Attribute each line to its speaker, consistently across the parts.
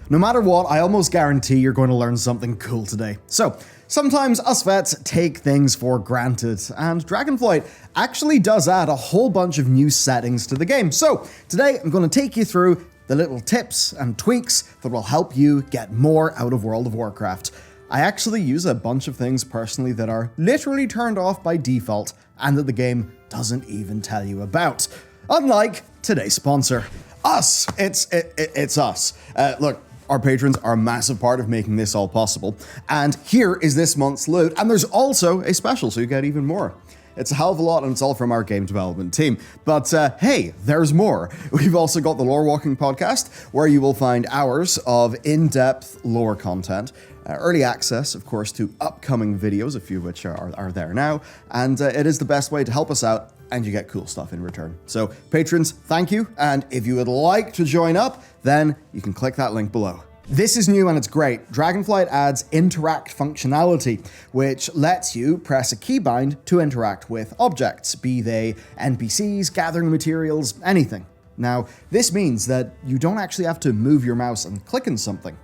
Speaker 1: No matter what, I almost guarantee you're going to learn something cool today. So, sometimes us vets take things for granted, and Dragonflight actually does add a whole bunch of new settings to the game. So, today I'm going to take you through the little tips and tweaks that will help you get more out of World of Warcraft. I actually use a bunch of things personally that are literally turned off by default and that the game doesn't even tell you about. Unlike today's sponsor, us. It's us. Look, our patrons are a massive part of making this all possible. And here is this month's loot, and there's also a special, so you get even more. It's a hell of a lot, and it's all from our game development team. But hey, there's more. We've also got the Lore Walking podcast, where you will find hours of in-depth lore content, early access, of course, to upcoming videos, a few of which are there now, and it is the best way to help us out, and you get cool stuff in return. So, patrons, thank you, and if you would like to join up, then you can click that link below. This is new and it's great. Dragonflight adds interact functionality, which lets you press a keybind to interact with objects, be they NPCs, gathering materials, anything. Now, this means that you don't actually have to move your mouse and click on something.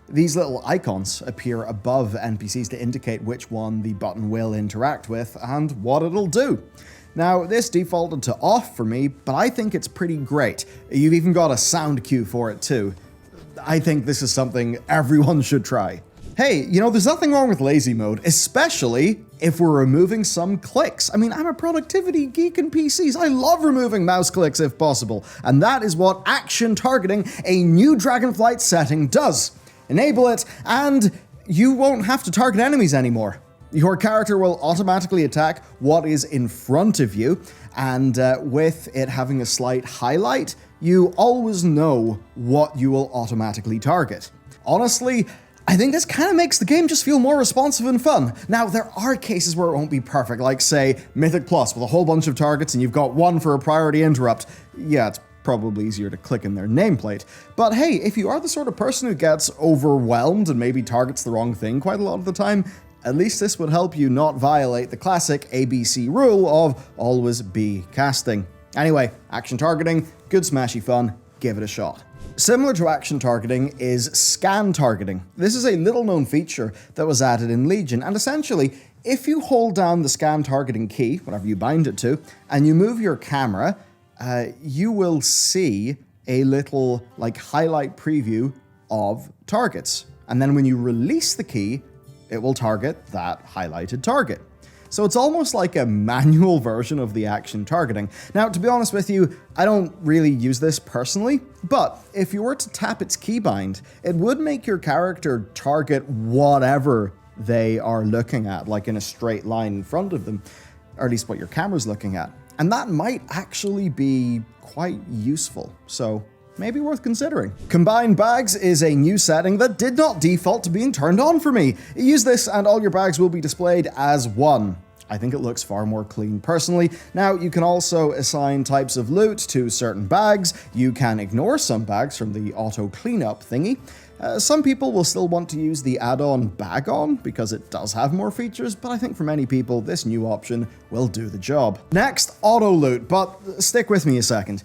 Speaker 1: These little icons appear above NPCs to indicate which one the button will interact with and what it'll do. Now, this defaulted to off for me, but I think it's pretty great. You've even got a sound cue for it too. I think this is something everyone should try. Hey, you know, there's nothing wrong with lazy mode, especially if we're removing some clicks. I mean, I'm a productivity geek in PCs. I love removing mouse clicks if possible. And that is what action targeting, a new Dragonflight setting, does. Enable it, and you won't have to target enemies anymore. Your character will automatically attack what is in front of you, and with it having a slight highlight, you always know what you will automatically target. Honestly, I think this kind of makes the game just feel more responsive and fun. Now, there are cases where it won't be perfect, like say Mythic Plus with a whole bunch of targets and you've got one for a priority interrupt. Yeah, it's probably easier to click in their nameplate. But hey, if you are the sort of person who gets overwhelmed and maybe targets the wrong thing quite a lot of the time, at least this would help you not violate the classic ABC rule of always be casting. Anyway, action targeting, good smashy fun, give it a shot. Similar to action targeting is scan targeting. This is a little known feature that was added in Legion, and essentially, if you hold down the scan targeting key, whatever you bind it to, and you move your camera, you will see a little highlight preview of targets. And then when you release the key, it will target that highlighted target. So it's almost like a manual version of the action targeting. Now, to be honest with you, I don't really use this personally, but if you were to tap its keybind, it would make your character target whatever they are looking at, like in a straight line in front of them, or at least what your camera's looking at. And that might actually be quite useful. So maybe worth considering. Combined bags is a new setting that did not default to being turned on for me. Use this and all your bags will be displayed as one. I think it looks far more clean personally. Now, you can also assign types of loot to certain bags. You can ignore some bags from the auto cleanup thingy. Some people will still want to use the add-on Bag On because it does have more features, but I think for many people, this new option will do the job. Next, auto loot, but stick with me a second.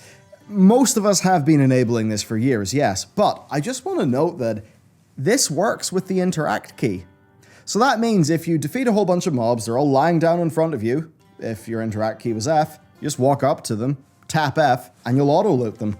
Speaker 1: Most of us have been enabling this for years, yes, but I just want to note that this works with the interact key. So that means if you defeat a whole bunch of mobs, they're all lying down in front of you. If your interact key was F, you just walk up to them, tap F, and you'll auto loot them.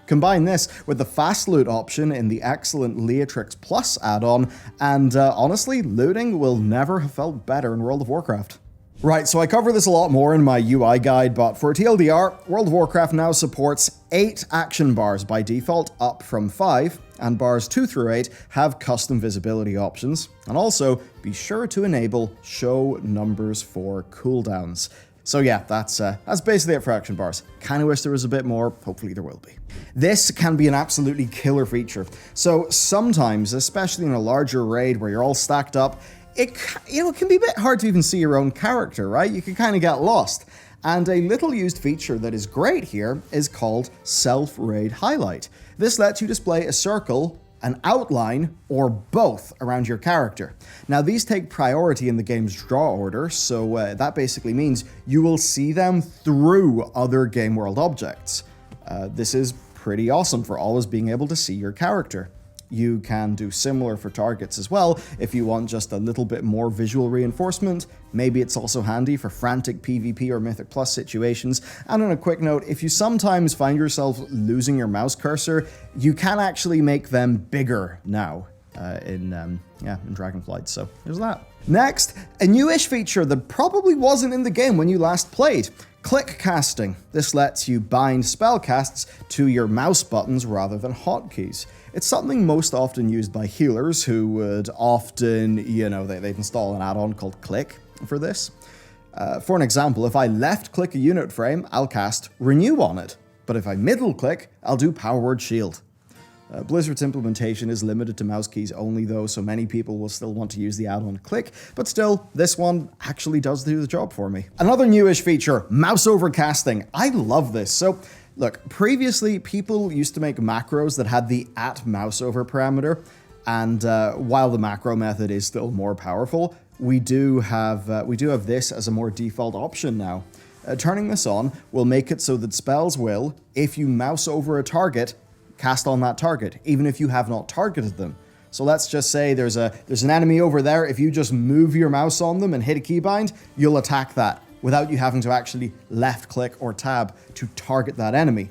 Speaker 1: Combine this with the fast loot option in the excellent Leatrix Plus add-on, and honestly, looting will never have felt better in World of Warcraft. Right, so I cover this a lot more in my UI guide, but for TLDR, World of Warcraft now supports 8 action bars by default, up from 5, and bars 2 through 8 have custom visibility options. And also, be sure to enable show numbers for cooldowns. So yeah, that's basically it for action bars. Kinda wish there was a bit more, hopefully there will be. This can be an absolutely killer feature. So sometimes, especially in a larger raid where you're all stacked up, it can be a bit hard to even see your own character, right? You can kind of get lost. And a little used feature that is great here is called Self-Raid Highlight. This lets you display a circle, an outline, or both around your character. Now, these take priority in the game's draw order, so that basically means you will see them through other game world objects. This is pretty awesome for always being able to see your character. You can do similar for targets as well if you want just a little bit more visual reinforcement. Maybe it's also handy for frantic PvP or Mythic Plus situations. And on a quick note, if you sometimes find yourself losing your mouse cursor, you can actually make them bigger now in Dragonflight, so there's that. Next, a newish feature that probably wasn't in the game when you last played. Click casting. This lets you bind spellcasts to your mouse buttons rather than hotkeys. It's something most often used by healers who would often, they'd install an add-on called Click for this. For an example, if I left-click a unit frame, I'll cast Renew on it. But if I middle-click, I'll do Power Word Shield. Blizzard's implementation is limited to mouse keys only though, so many people will still want to use the add-on Click, but still, this one actually does do the job for me. Another newish feature, Mouseover Casting. I love this. So, look, previously people used to make macros that had the @mouseover parameter, and while the macro method is still more powerful, we do have this as a more default option now. Turning this on will make it so that spells will, if you mouse over a target, cast on that target, even if you have not targeted them. So let's just say there's an enemy over there. If you just move your mouse on them and hit a keybind, you'll attack that without you having to actually left click or tab to target that enemy.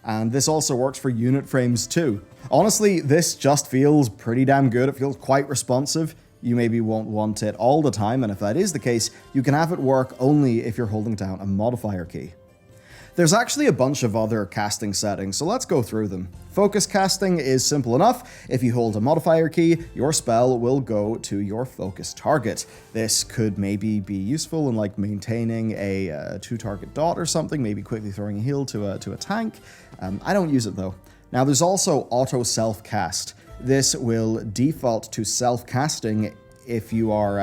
Speaker 1: And this also works for unit frames too. Honestly, this just feels pretty damn good. It feels quite responsive. You maybe won't want it all the time, and if that is the case, you can have it work only if you're holding down a modifier key. There's actually a bunch of other casting settings, so let's go through them. Focus casting is simple enough. If you hold a modifier key, your spell will go to your focus target. This could maybe be useful in like maintaining a 2-target dot or something, maybe quickly throwing a heal to a tank. I don't use it though. Now there's also auto self-cast. This will default to self-casting if you are,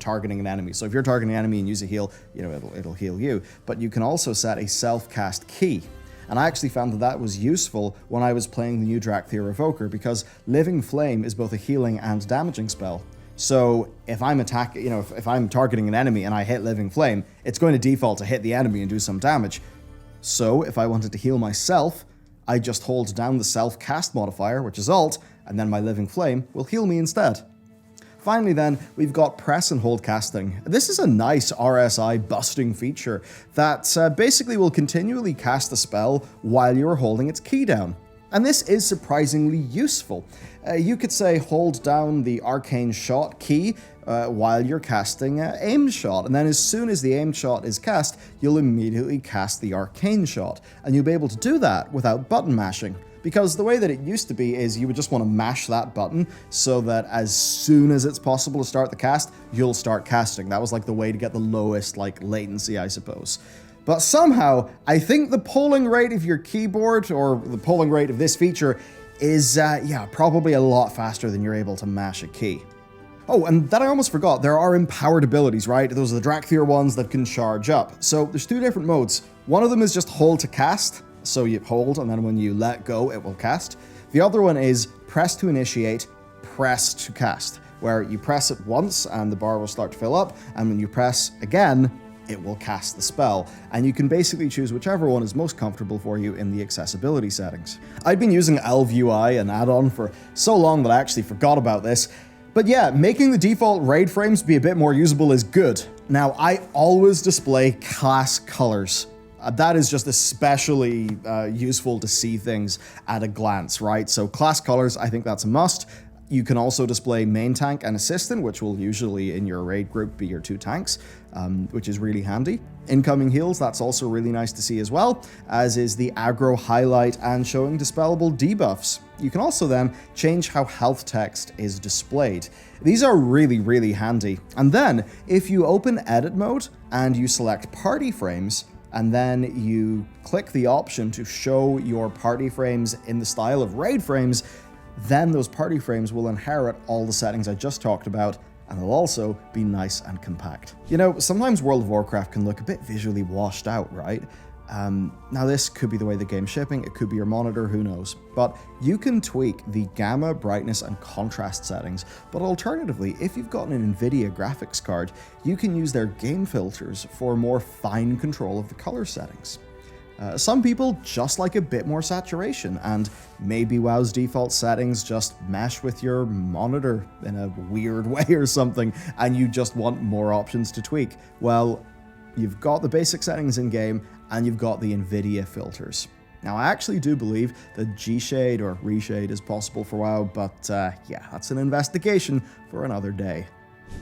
Speaker 1: targeting an enemy. So if you're targeting an enemy and use a heal, it'll heal you. But you can also set a self-cast key. And I actually found that was useful when I was playing the new Drakthir Evoker, because Living Flame is both a healing and damaging spell. So if I'm if I'm targeting an enemy and I hit Living Flame, it's going to default to hit the enemy and do some damage. So if I wanted to heal myself, I just hold down the self-cast modifier, which is Alt, and then my Living Flame will heal me instead. Finally then, we've got press and hold casting. This is a nice RSI busting feature that basically will continually cast the spell while you're holding its key down. And this is surprisingly useful. You could say hold down the Arcane Shot key while you're casting Aimed Shot, and then as soon as the Aimed Shot is cast, you'll immediately cast the Arcane Shot, and you'll be able to do that without button mashing. Because the way that it used to be is you would just want to mash that button so that as soon as it's possible to start the cast, you'll start casting. That was like the way to get the lowest latency, I suppose. But somehow, I think the polling rate of your keyboard, or the polling rate of this feature, is probably a lot faster than you're able to mash a key. Oh, and that I almost forgot, there are empowered abilities, right? Those are the Drakthir ones that can charge up. So there's 2 different modes. One of them is just hold to cast. So you hold, and then when you let go, it will cast. The other one is press to initiate, press to cast, where you press it once and the bar will start to fill up, and when you press again, it will cast the spell. And you can basically choose whichever one is most comfortable for you in the accessibility settings. I'd been using Elv UI, an add-on, for so long that I actually forgot about this. But yeah, making the default raid frames be a bit more usable is good. Now, I always display class colors. That is just especially useful to see things at a glance, right? So class colors, I think that's a must. You can also display main tank and assistant, which will usually in your raid group be your 2 tanks, which is really handy. Incoming heals, that's also really nice to see as well, as is the aggro highlight and showing dispellable debuffs. You can also then change how health text is displayed. These are really, really handy. And then if you open edit mode and you select party frames, and then you click the option to show your party frames in the style of raid frames, then those party frames will inherit all the settings I just talked about, and they'll also be nice and compact. Sometimes World of Warcraft can look a bit visually washed out, right? Now this could be the way the game's shipping, it could be your monitor, who knows. But you can tweak the gamma, brightness, and contrast settings, but alternatively, if you've got an NVIDIA graphics card, you can use their game filters for more fine control of the color settings. Some people just like a bit more saturation, and maybe WoW's default settings just mesh with your monitor in a weird way or something, and you just want more options to tweak. Well, you've got the basic settings in-game, and you've got the NVIDIA filters. Now, I actually do believe that G-Shade or Reshade is possible for WoW, but yeah, that's an investigation for another day.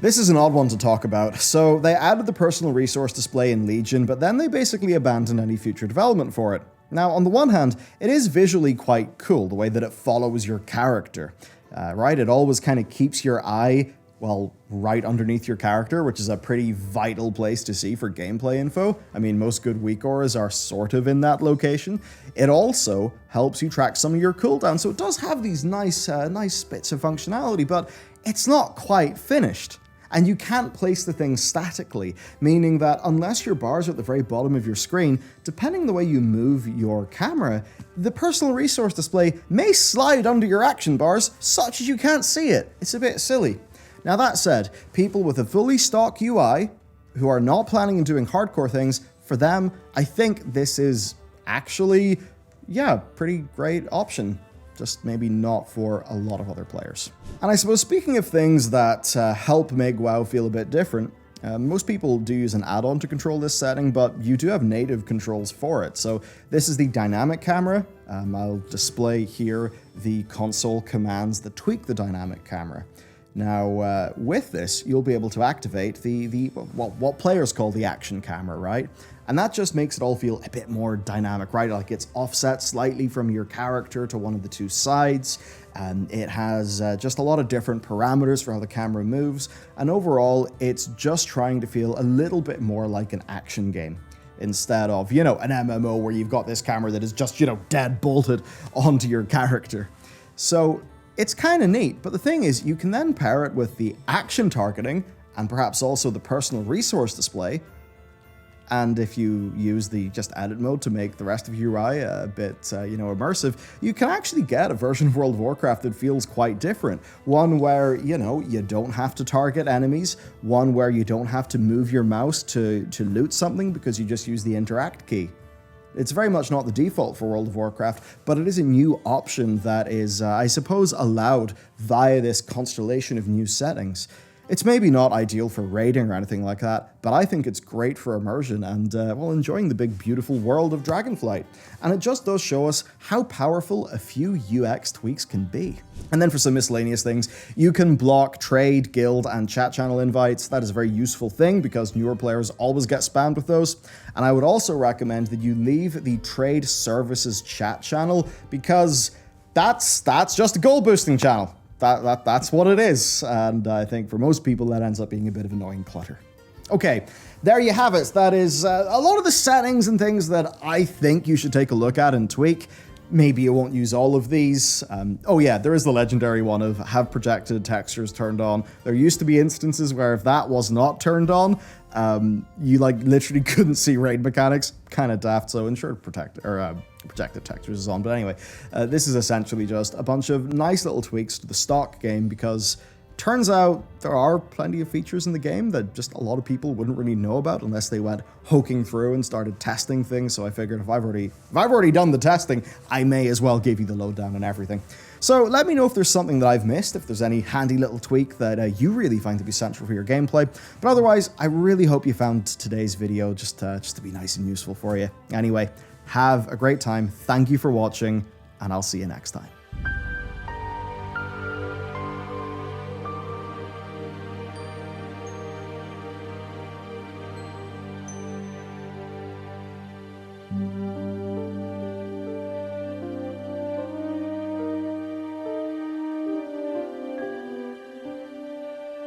Speaker 1: This is an odd one to talk about. So they added the personal resource display in Legion, but then they basically abandoned any future development for it. Now, on the one hand, it is visually quite cool, the way that it follows your character, right? It always kind of keeps your eye, well, right underneath your character, which is a pretty vital place to see for gameplay info. I mean, most good weak auras are sort of in that location. It also helps you track some of your cooldowns, so it does have these nice bits of functionality, but it's not quite finished. And you can't place the thing statically, meaning that unless your bars are at the very bottom of your screen, depending the way you move your camera, the personal resource display may slide under your action bars such as you can't see it. It's a bit silly. Now that said, people with a fully stock UI who are not planning on doing hardcore things, for them, I think this is actually, yeah, pretty great option. Just maybe not for a lot of other players. And I suppose speaking of things that help make WoW feel a bit different, most people do use an add-on to control this setting, but you do have native controls for it. So this is the dynamic camera. I'll display here the console commands that tweak the dynamic camera. Now, with this, you'll be able to activate what players call the action camera, right? And that just makes it all feel a bit more dynamic, right? Like it's offset slightly from your character to one of the two sides. It has just a lot of different parameters for how the camera moves. And overall, it's just trying to feel a little bit more like an action game, instead of, you know, an MMO where you've got this camera that is just, you know, dead bolted onto your character. So it's kind of neat, but the thing is, you can then pair it with the action targeting and perhaps also the personal resource display. And if you use the just edit mode to make the rest of your UI a bit, you know, immersive, you can actually get a version of World of Warcraft that feels quite different. One where, you know, you don't have to target enemies. One where you don't have to move your mouse to loot something because you just use the interact key. It's very much not the default for World of Warcraft, but it is a new option that is, I suppose, allowed via this constellation of new settings. It's maybe not ideal for raiding or anything like that, but I think it's great for immersion and, well, enjoying the big, beautiful world of Dragonflight. And it just does show us how powerful a few UX tweaks can be. And then for some miscellaneous things, you can block trade, guild, and chat channel invites. That is a very useful thing because newer players always get spammed with those. And I would also recommend that you leave the trade services chat channel because that's just a goal boosting channel. That's what it is, and I think for most people that ends up being a bit of annoying clutter. Okay, there you have it. That is a lot of the settings and things that I think you should take a look at and tweak. Maybe you won't use all of these. Oh yeah, there is the legendary one of have projected textures turned on. There used to be instances where if that was not turned on, you like literally couldn't see raid mechanics. Kind of daft, so ensure projected textures is on. But anyway, this is essentially just a bunch of nice little tweaks to the stock game because turns out there are plenty of features in the game that just a lot of people wouldn't really know about unless they went poking through and started testing things. So I figured if I've already done the testing, I may as well give you the lowdown and everything. So let me know if there's something that I've missed, if there's any handy little tweak that you really find to be central for your gameplay. But otherwise, I really hope you found today's video just to be nice and useful for you. Anyway, have a great time. Thank you for watching, and I'll see you next time.